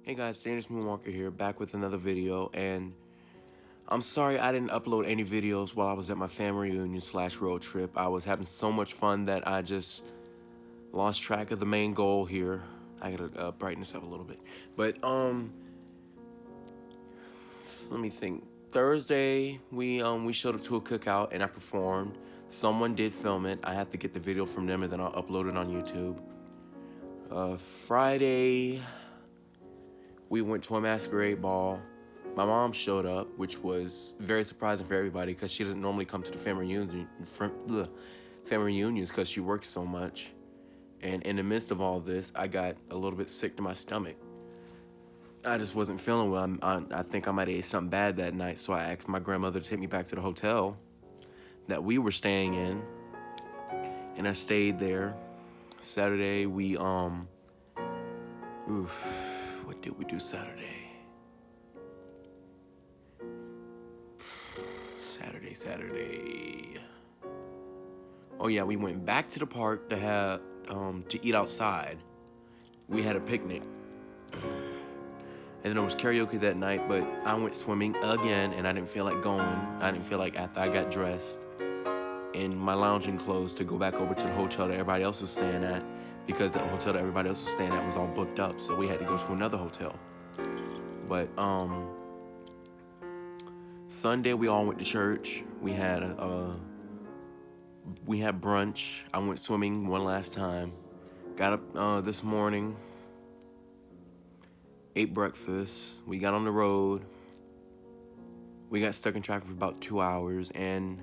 Hey guys, Danish Moonwalker here, back with another video, and I'm sorry I didn't upload any videos while I was at my family reunion / road trip. I was having so much fun that I just lost track of the main goal here. I gotta brighten this up a little bit. But, let me think. Thursday, we showed up to a cookout and I performed. Someone did film it. I have to get the video from them and then I'll upload it on YouTube. Friday, we went to a masquerade ball. My mom showed up, which was very surprising for everybody because she doesn't normally come to the family reunions because she works so much. And in the midst of all this, I got a little bit sick to my stomach. I just wasn't feeling well. I think I might have ate something bad that night, so I asked my grandmother to take me back to the hotel that we were staying in, and I stayed there. Saturday, what did we do Saturday? Saturday. Oh yeah, we went back to the park to eat outside. We had a picnic. And then it was karaoke that night, but I went swimming again and I didn't feel like going. I didn't feel like after I got dressed in my lounging clothes to go back over to the hotel that everybody else was staying at, because the hotel that everybody else was staying at was all booked up, so we had to go to another hotel. But Sunday we all went to church. We had brunch. I went swimming one last time. Got up this morning, ate breakfast. We got on the road. We got stuck in traffic for about 2 hours, and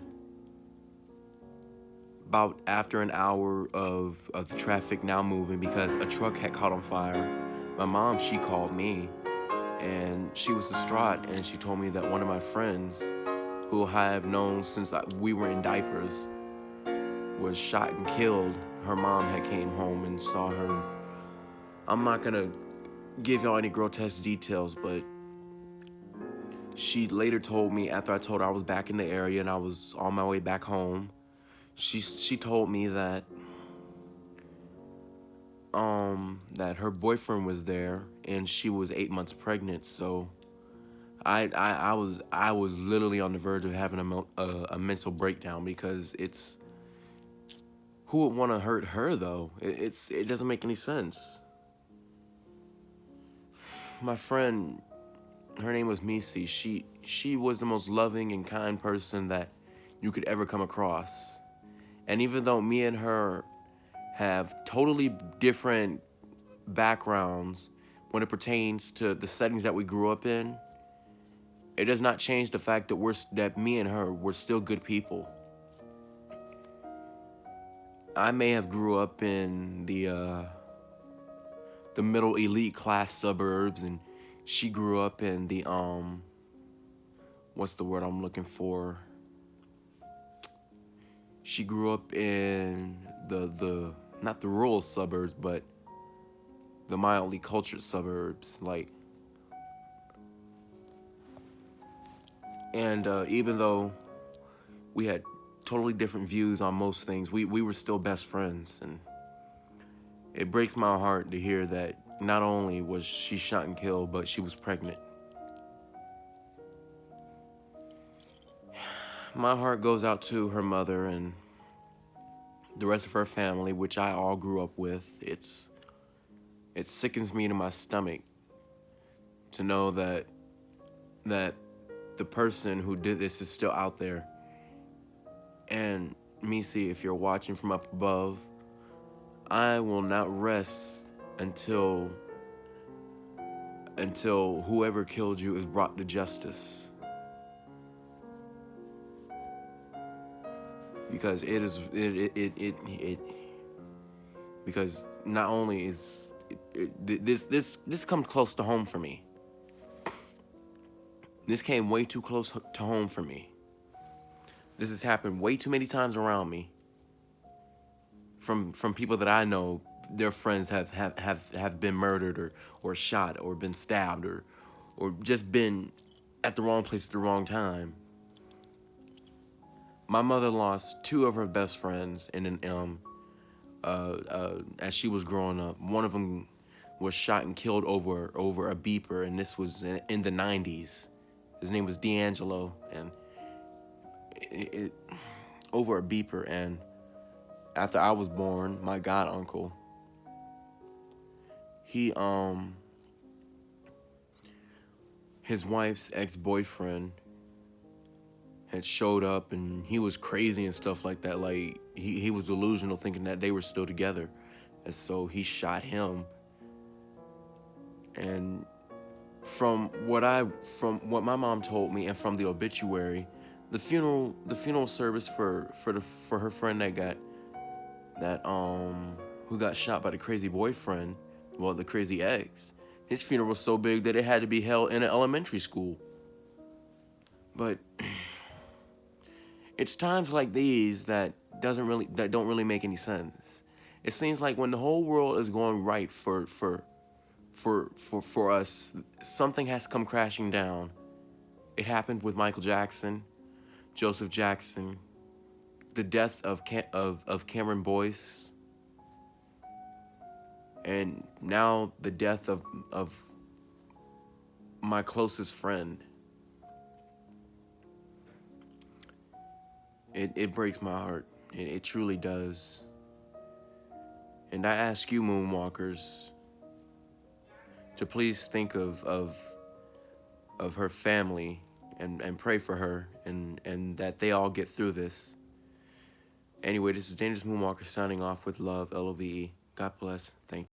about after an hour of the traffic now moving because a truck had caught on fire, my mom, she called me, and she was distraught, and she told me that one of my friends, who I have known since we were in diapers, was shot and killed. Her mom had came home and saw her. I'm not gonna give y'all any grotesque details, but she later told me, after I told her I was back in the area and I was on my way back home, she told me that that her boyfriend was there and she was 8 months pregnant. So I was literally on the verge of having a mental breakdown, because it's, who would want to hurt her though? It doesn't make any sense. My friend, her name was Misi. She was the most loving and kind person that you could ever come across. And even though me and her have totally different backgrounds when it pertains to the settings that we grew up in, it does not change the fact that me and her were still good people. I may have grew up in the middle elite class suburbs, and she grew up in the what's the word I'm looking for? She grew up in the not the rural suburbs, but the mildly cultured suburbs, like. And even though we had totally different views on most things, we were still best friends. And it breaks my heart to hear that not only was she shot and killed, but she was pregnant. My heart goes out to her mother and the rest of her family, which I all grew up with. It sickens me to my stomach to know that the person who did this is still out there. And Misi, if you're watching from up above, I will not rest until whoever killed you is brought to justice. Because because not only is this comes close to home for me. This came way too close to home for me. This has happened way too many times around me. From people that I know, their friends have been murdered or shot or been stabbed or just been at the wrong place at the wrong time. My mother lost 2 of her best friends as she was growing up. One of them was shot and killed over a beeper, and this was in the 90s. His name was D'Angelo, and it over a beeper. And after I was born, my god uncle, he his wife's ex-boyfriend had showed up, and he was crazy and stuff like that. Like he was delusional, thinking that they were still together, and so he shot him. And from what my mom told me, and from the obituary, the funeral service for her friend who got shot by the crazy boyfriend, well, the crazy ex, his funeral was so big that it had to be held in an elementary school. But it's times like these that don't really make any sense. It seems like when the whole world is going right for us, something has to come crashing down. It happened with Michael Jackson, Joseph Jackson, the death of Cameron Boyce, and now the death of my closest friend. It breaks my heart. It truly does. And I ask you, Moonwalkers, to please think of her family and pray for her, and that they all get through this. Anyway, this is Dangerous Moonwalker signing off with love, LOVE. God bless. Thank you.